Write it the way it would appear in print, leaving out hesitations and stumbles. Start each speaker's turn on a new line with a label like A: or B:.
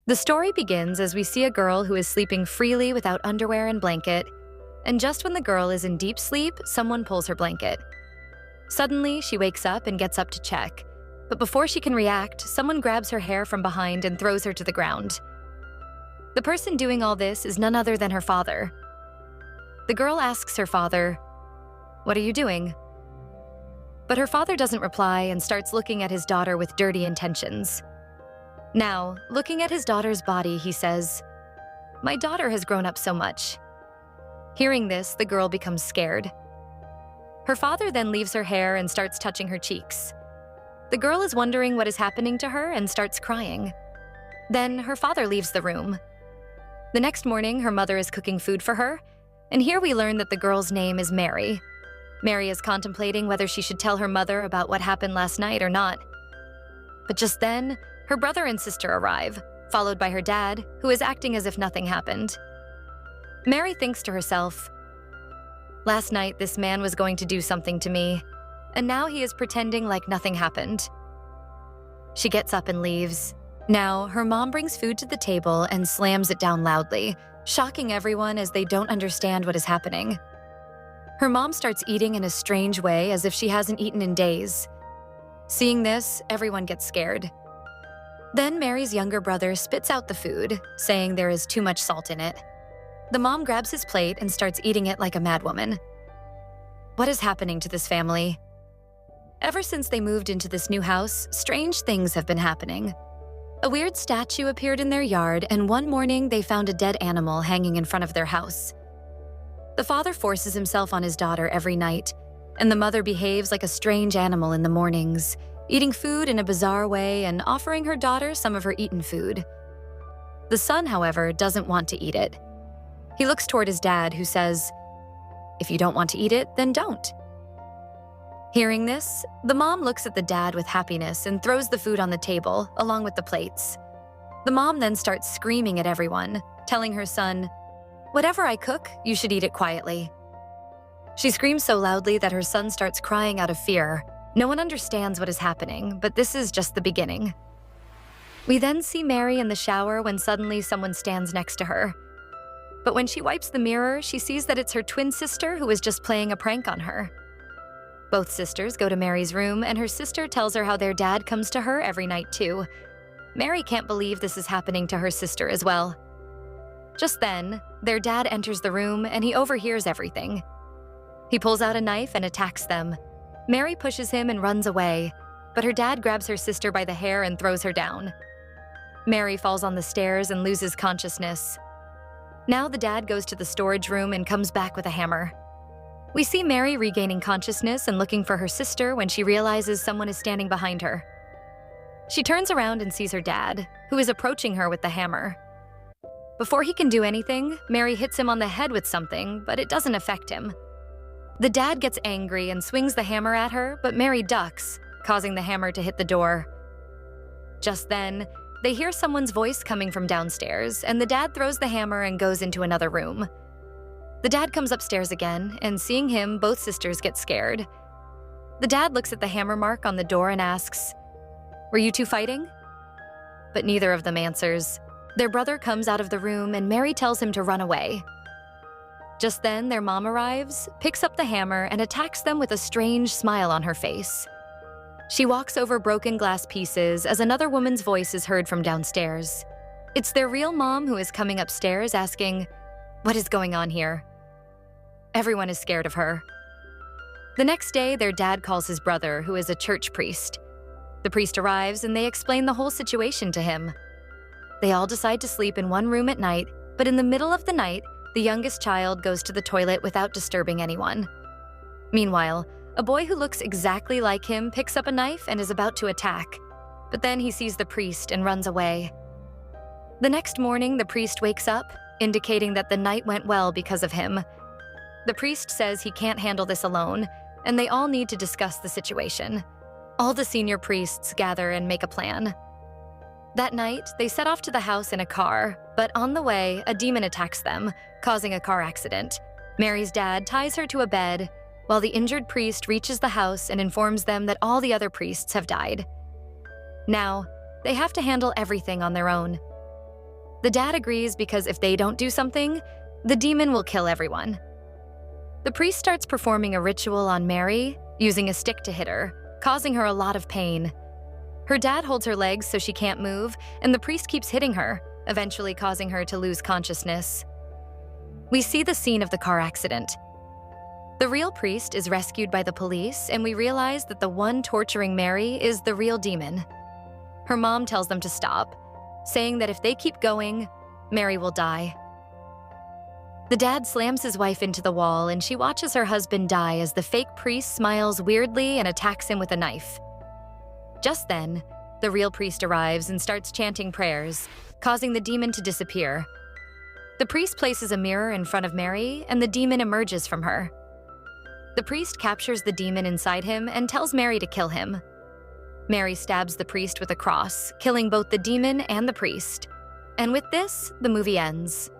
A: The story begins as we see a girl who is sleeping freely without underwear and blanket, and just when the girl is in deep sleep, someone pulls her blanket. Suddenly, she wakes up and gets up to check, but before she can react, someone grabs her hair from behind and throws her to the ground. The person doing all this is none other than her father. The girl asks her father, "What are you doing?" But her father doesn't reply and starts looking at his daughter with dirty intentions. Now, looking at his daughter's body, he says, "My daughter has grown up so much." Hearing this, the girl becomes scared. Her father then leaves her hair and starts touching her cheeks. The girl is wondering what is happening to her and starts crying. Then her father leaves the room. The next morning, her mother is cooking food for her, and here we learn that the girl's name is Mary. Mary is contemplating whether she should tell her mother about what happened last night or not. But just then, her brother and sister arrive, followed by her dad, who is acting as if nothing happened. Mary thinks to herself, "Last night this man was going to do something to me, and now he is pretending like nothing happened." She gets up and leaves. Now, her mom brings food to the table and slams it down loudly, shocking everyone as they don't understand what is happening. Her mom starts eating in a strange way as if she hasn't eaten in days. Seeing this, everyone gets scared. Then Mary's younger brother spits out the food, saying there is too much salt in it. The mom grabs his plate and starts eating it like a madwoman. What is happening to this family? Ever since they moved into this new house, strange things have been happening. A weird statue appeared in their yard, and one morning they found a dead animal hanging in front of their house. The father forces himself on his daughter every night, and the mother behaves like a strange animal in the mornings, eating food in a bizarre way and offering her daughter some of her eaten food. The son, however, doesn't want to eat it. He looks toward his dad, who says, "If you don't want to eat it, then don't." Hearing this, the mom looks at the dad with happiness and throws the food on the table, along with the plates. The mom then starts screaming at everyone, telling her son, "Whatever I cook, you should eat it quietly." She screams so loudly that her son starts crying out of fear. No one understands what is happening, but this is just the beginning. We then see Mary in the shower when suddenly someone stands next to her. But when she wipes the mirror, she sees that it's her twin sister who is just playing a prank on her. Both sisters go to Mary's room, and her sister tells her how their dad comes to her every night too. Mary can't believe this is happening to her sister as well. Just then, their dad enters the room and he overhears everything. He pulls out a knife and attacks them. Mary pushes him and runs away, but her dad grabs her sister by the hair and throws her down. Mary falls on the stairs and loses consciousness. Now the dad goes to the storage room and comes back with a hammer. We see Mary regaining consciousness and looking for her sister when she realizes someone is standing behind her. She turns around and sees her dad, who is approaching her with the hammer. Before he can do anything, Mary hits him on the head with something, but it doesn't affect him. The dad gets angry and swings the hammer at her, but Mary ducks, causing the hammer to hit the door. Just then, they hear someone's voice coming from downstairs, and the dad throws the hammer and goes into another room. The dad comes upstairs again, and seeing him, both sisters get scared. The dad looks at the hammer mark on the door and asks, "Were you two fighting?" But neither of them answers. Their brother comes out of the room, and Mary tells him to run away. Just then, their mom arrives, picks up the hammer, and attacks them with a strange smile on her face. She walks over broken glass pieces as another woman's voice is heard from downstairs. It's their real mom who is coming upstairs asking, "What is going on here?" Everyone is scared of her. The next day, their dad calls his brother, who is a church priest. The priest arrives and they explain the whole situation to him. They all decide to sleep in one room at night, but in the middle of the night, the youngest child goes to the toilet without disturbing anyone. Meanwhile, a boy who looks exactly like him picks up a knife and is about to attack, but then he sees the priest and runs away. The next morning, the priest wakes up, indicating that the night went well because of him. The priest says he can't handle this alone, and they all need to discuss the situation. All the senior priests gather and make a plan. That night, they set off to the house in a car, but on the way, a demon attacks them, causing a car accident. Mary's dad ties her to a bed, while the injured priest reaches the house and informs them that all the other priests have died. Now, they have to handle everything on their own. The dad agrees because if they don't do something, the demon will kill everyone. The priest starts performing a ritual on Mary, using a stick to hit her, causing her a lot of pain. Her dad holds her legs so she can't move, and the priest keeps hitting her, eventually causing her to lose consciousness. We see the scene of the car accident. The real priest is rescued by the police, and we realize that the one torturing Mary is the real demon. Her mom tells them to stop, saying that if they keep going, Mary will die. The dad slams his wife into the wall, and she watches her husband die as the fake priest smiles weirdly and attacks him with a knife. Just then, the real priest arrives and starts chanting prayers, causing the demon to disappear. The priest places a mirror in front of Mary, and the demon emerges from her. The priest captures the demon inside him and tells Mary to kill him. Mary stabs the priest with a cross, killing both the demon and the priest. And with this, the movie ends.